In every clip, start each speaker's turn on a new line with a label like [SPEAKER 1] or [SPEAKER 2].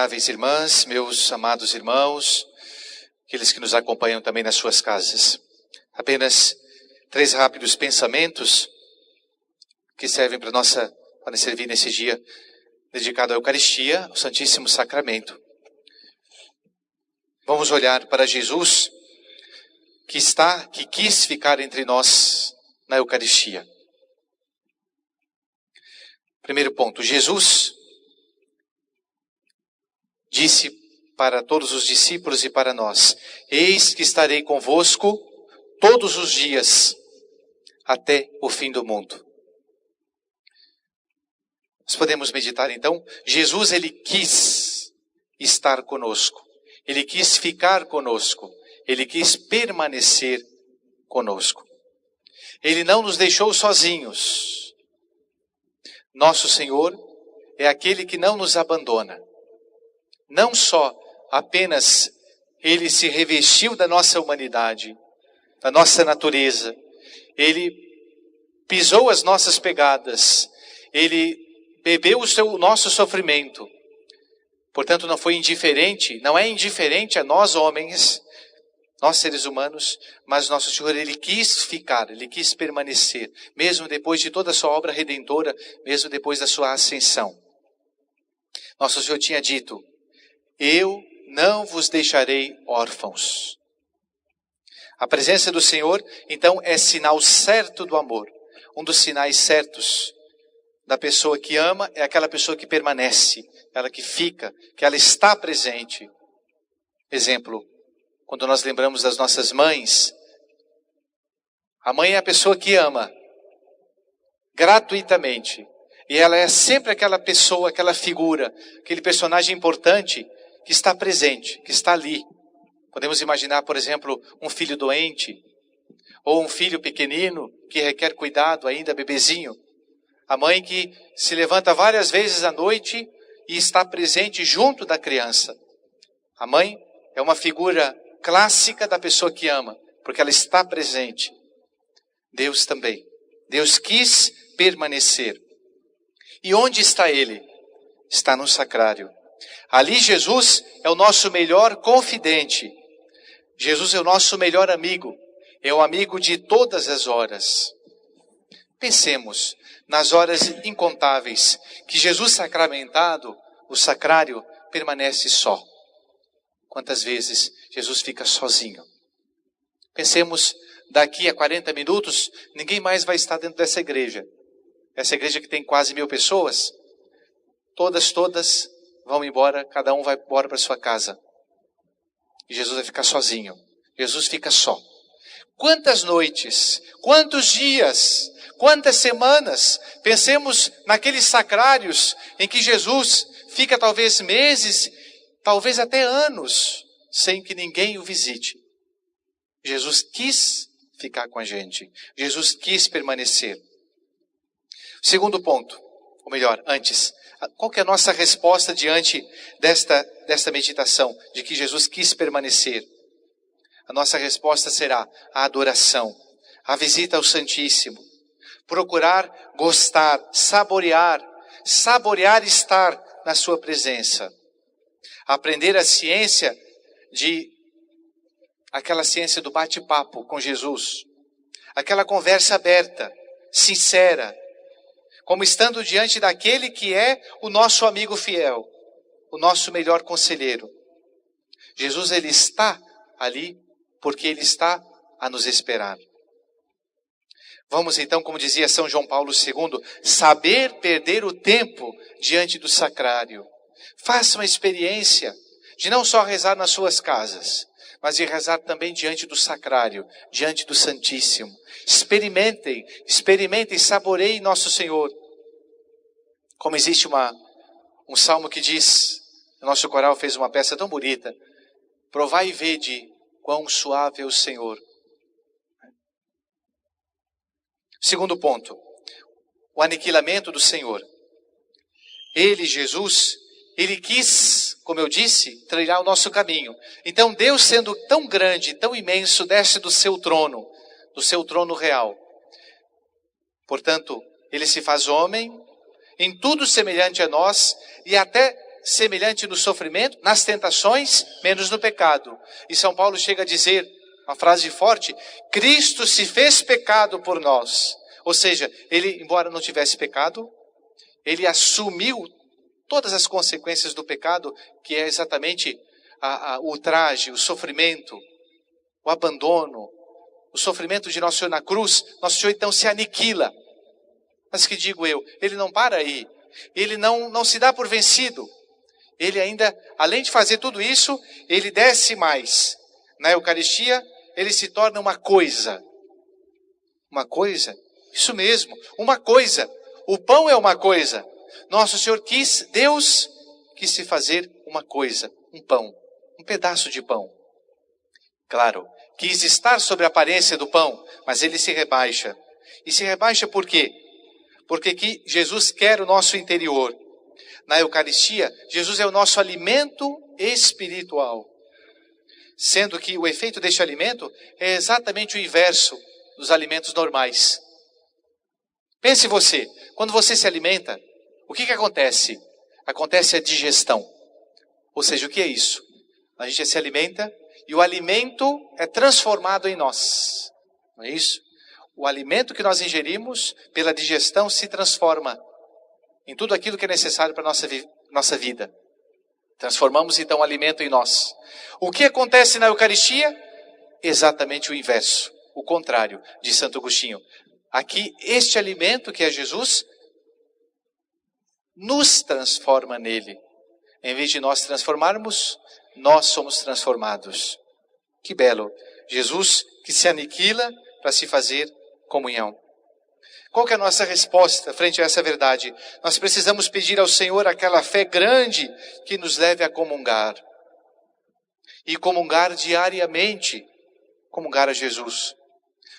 [SPEAKER 1] adoráveis irmãs, meus amados irmãos, aqueles que nos acompanham também nas suas casas. Apenas 3 rápidos pensamentos que servem para servir nesse dia dedicado à Eucaristia, ao Santíssimo Sacramento. Vamos olhar para Jesus, que quis ficar entre nós na Eucaristia. Primeiro ponto, Jesus disse para todos os discípulos e para nós: eis que estarei convosco todos os dias, até o fim do mundo. Nós podemos meditar então, Jesus ele quis estar conosco, ele quis ficar conosco, ele quis permanecer conosco. Ele não nos deixou sozinhos. Nosso Senhor é aquele que não nos abandona. Não só apenas ele se revestiu da nossa humanidade, da nossa natureza, ele pisou as nossas pegadas, ele bebeu o nosso sofrimento. Portanto, não é indiferente a nós homens, nós seres humanos, mas nosso Senhor, ele quis ficar, ele quis permanecer, mesmo depois de toda a sua obra redentora, mesmo depois da sua ascensão. Nosso Senhor tinha dito: eu não vos deixarei órfãos. A presença do Senhor, então, é sinal certo do amor. Um dos sinais certos da pessoa que ama é aquela pessoa que permanece, ela que fica, que ela está presente. Exemplo, quando nós lembramos das nossas mães, a mãe é a pessoa que ama gratuitamente. E ela é sempre aquela pessoa, aquela figura, aquele personagem importante que está presente, que está ali. Podemos imaginar, por exemplo, um filho doente, ou um filho pequenino que requer cuidado, ainda bebezinho. A mãe que se levanta várias vezes à noite e está presente junto da criança. A mãe é uma figura clássica da pessoa que ama, porque ela está presente. Deus também. Deus quis permanecer. E onde está Ele? Está no sacrário. Ali Jesus é o nosso melhor confidente. Jesus é o nosso melhor amigo. É o amigo de todas as horas. Pensemos nas horas incontáveis que Jesus sacramentado, o sacrário, permanece só. Quantas vezes Jesus fica sozinho? Pensemos, daqui a 40 minutos, ninguém mais vai estar dentro dessa igreja. Essa igreja que tem quase 1000 pessoas, todas vão embora, cada um vai embora para sua casa. E Jesus vai ficar sozinho. Jesus fica só. Quantas noites, quantos dias, quantas semanas, pensemos naqueles sacrários em que Jesus fica talvez meses, talvez até anos, sem que ninguém o visite. Jesus quis ficar com a gente. Jesus quis permanecer. Segundo ponto, ou melhor, antes, qual que é a nossa resposta diante desta meditação, de que Jesus quis permanecer? A nossa resposta será a adoração, a visita ao Santíssimo, procurar gostar, saborear estar na sua presença, aprender a ciência aquela ciência do bate-papo com Jesus, aquela conversa aberta, sincera, como estando diante daquele que é o nosso amigo fiel, o nosso melhor conselheiro. Jesus, ele está ali porque ele está a nos esperar. Vamos então, como dizia São João Paulo II, saber perder o tempo diante do sacrário. Faça uma experiência de não só rezar nas suas casas, mas de rezar também diante do sacrário, diante do Santíssimo. Experimentem, saboreiem nosso Senhor. Como existe um salmo que diz, o nosso coral fez uma peça tão bonita: provai e vede quão suave é o Senhor. Segundo ponto, o aniquilamento do Senhor. Ele, Jesus, ele quis, como eu disse, trilhar o nosso caminho. Então Deus, sendo tão grande, tão imenso, desce do seu trono real. Portanto, ele se faz homem, em tudo semelhante a nós, e até semelhante no sofrimento, nas tentações, menos no pecado. E São Paulo chega a dizer, uma frase forte, Cristo se fez pecado por nós. Ou seja, ele, embora não tivesse pecado, ele assumiu todas as consequências do pecado, que é exatamente o ultraje, o sofrimento, o abandono, o sofrimento de Nosso Senhor na cruz. Nosso Senhor então se aniquila. Mas que digo eu, ele não para aí, ele não se dá por vencido. Ele ainda, além de fazer tudo isso, ele desce mais. Na Eucaristia, ele se torna uma coisa. Uma coisa? Isso mesmo, uma coisa. O pão é uma coisa. Nosso Senhor Deus quis se fazer uma coisa, um pão, um pedaço de pão. Claro, quis estar sobre a aparência do pão, mas ele se rebaixa. E se rebaixa por quê? Porque que Jesus quer o nosso interior. Na Eucaristia, Jesus é o nosso alimento espiritual. Sendo que o efeito deste alimento é exatamente o inverso dos alimentos normais. Pense você, quando você se alimenta, o que acontece? Acontece a digestão. Ou seja, o que é isso? A gente se alimenta e o alimento é transformado em nós. Não é isso? O alimento que nós ingerimos, pela digestão, se transforma em tudo aquilo que é necessário para a nossa vida. Transformamos então o alimento em nós. O que acontece na Eucaristia? Exatamente o inverso, o contrário, diz Santo Agostinho. Aqui, este alimento que é Jesus, nos transforma nele. Em vez de nós transformarmos, nós somos transformados. Que belo! Jesus que se aniquila para se fazer comunhão. Qual que é a nossa resposta frente a essa verdade? Nós precisamos pedir ao Senhor aquela fé grande que nos leve a comungar. E comungar diariamente, comungar a Jesus.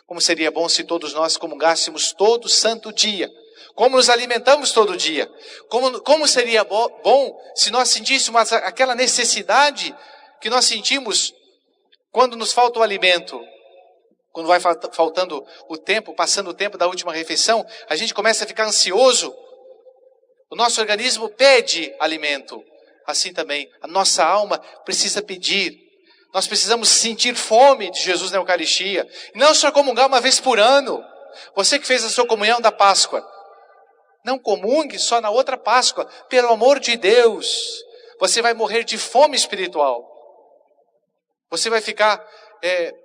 [SPEAKER 1] Como seria bom se todos nós comungássemos todo santo dia. Como nos alimentamos todo dia. Como seria bom se nós sentíssemos aquela necessidade que nós sentimos quando nos falta o alimento. Quando vai faltando o tempo, passando o tempo da última refeição, a gente começa a ficar ansioso. O nosso organismo pede alimento. Assim também, a nossa alma precisa pedir. Nós precisamos sentir fome de Jesus na Eucaristia. E não só comungar uma vez por ano. Você que fez a sua comunhão da Páscoa, não comungue só na outra Páscoa. Pelo amor de Deus, você vai morrer de fome espiritual. Você vai ficar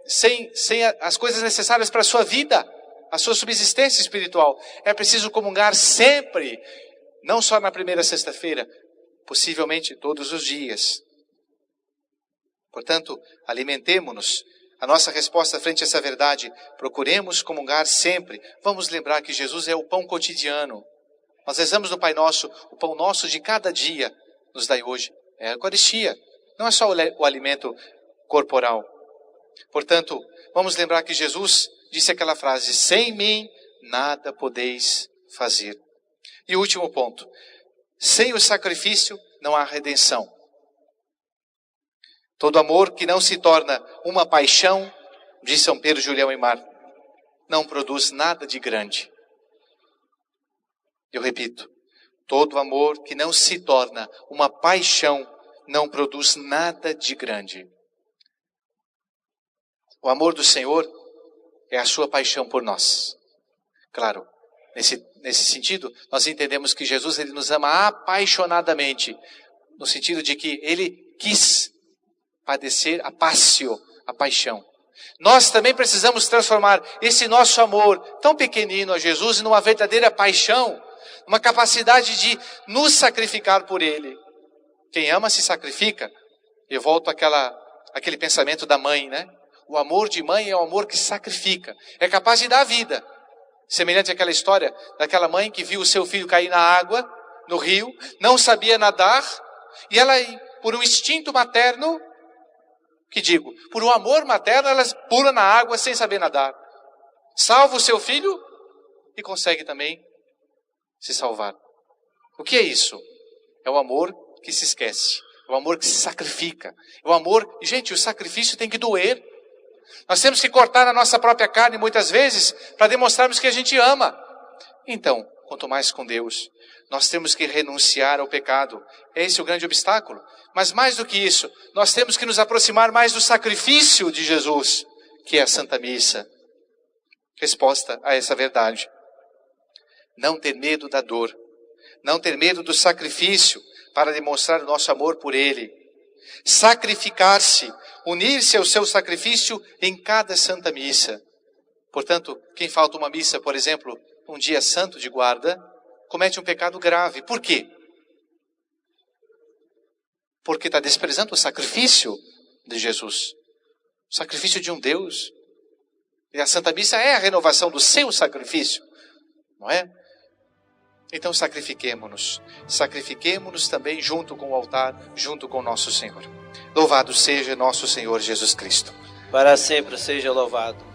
[SPEAKER 1] sem as coisas necessárias para a sua vida, a sua subsistência espiritual. É preciso comungar sempre, não só na primeira sexta-feira, possivelmente todos os dias. Portanto, alimentemo-nos. A nossa resposta frente a essa verdade, procuremos comungar sempre. Vamos lembrar que Jesus é o pão cotidiano. Nós rezamos no Pai Nosso, o pão nosso de cada dia nos dai hoje. É a Eucaristia, não é só o alimento corporal. Portanto, vamos lembrar que Jesus disse aquela frase, sem mim nada podeis fazer. E o último ponto, sem o sacrifício não há redenção. Todo amor que não se torna uma paixão, diz São Pedro Julião e Mar, não produz nada de grande. Eu repito, todo amor que não se torna uma paixão, não produz nada de grande. O amor do Senhor é a sua paixão por nós. Claro, nesse sentido, nós entendemos que Jesus ele nos ama apaixonadamente, no sentido de que ele quis padecer a passio, a paixão. Nós também precisamos transformar esse nosso amor tão pequenino a Jesus numa verdadeira paixão, uma capacidade de nos sacrificar por ele. Quem ama se sacrifica. Eu volto àquele pensamento da mãe, né? O amor de mãe é o amor que sacrifica. É capaz de dar a vida. Semelhante àquela história daquela mãe que viu o seu filho cair na água, no rio, não sabia nadar, e ela, por um instinto materno, por um amor materno, ela pula na água sem saber nadar. Salva o seu filho e consegue também se salvar. O que é isso? É o amor que se esquece. É o amor que se sacrifica. É o amor... Gente, o sacrifício tem que doer. Nós temos que cortar a nossa própria carne muitas vezes para demonstrarmos que a gente ama. Então, quanto mais com Deus. Nós temos que renunciar ao pecado. Esse é o grande obstáculo. Mas mais do que isso, nós temos que nos aproximar mais do sacrifício de Jesus, que é a Santa Missa. Resposta a essa verdade. Não ter medo da dor. Não ter medo do sacrifício para demonstrar o nosso amor por Ele. Sacrificar-se, unir-se ao seu sacrifício em cada Santa Missa. Portanto, quem falta uma missa, por exemplo, um dia santo de guarda, comete um pecado grave. Por quê? Porque está desprezando o sacrifício de Jesus. O sacrifício de um Deus. E a Santa Missa é a renovação do seu sacrifício. Não é? Então sacrifiquemo-nos. Sacrifiquemo-nos também junto com o altar, junto com nosso Senhor. Louvado seja nosso Senhor Jesus Cristo.
[SPEAKER 2] Para sempre seja louvado.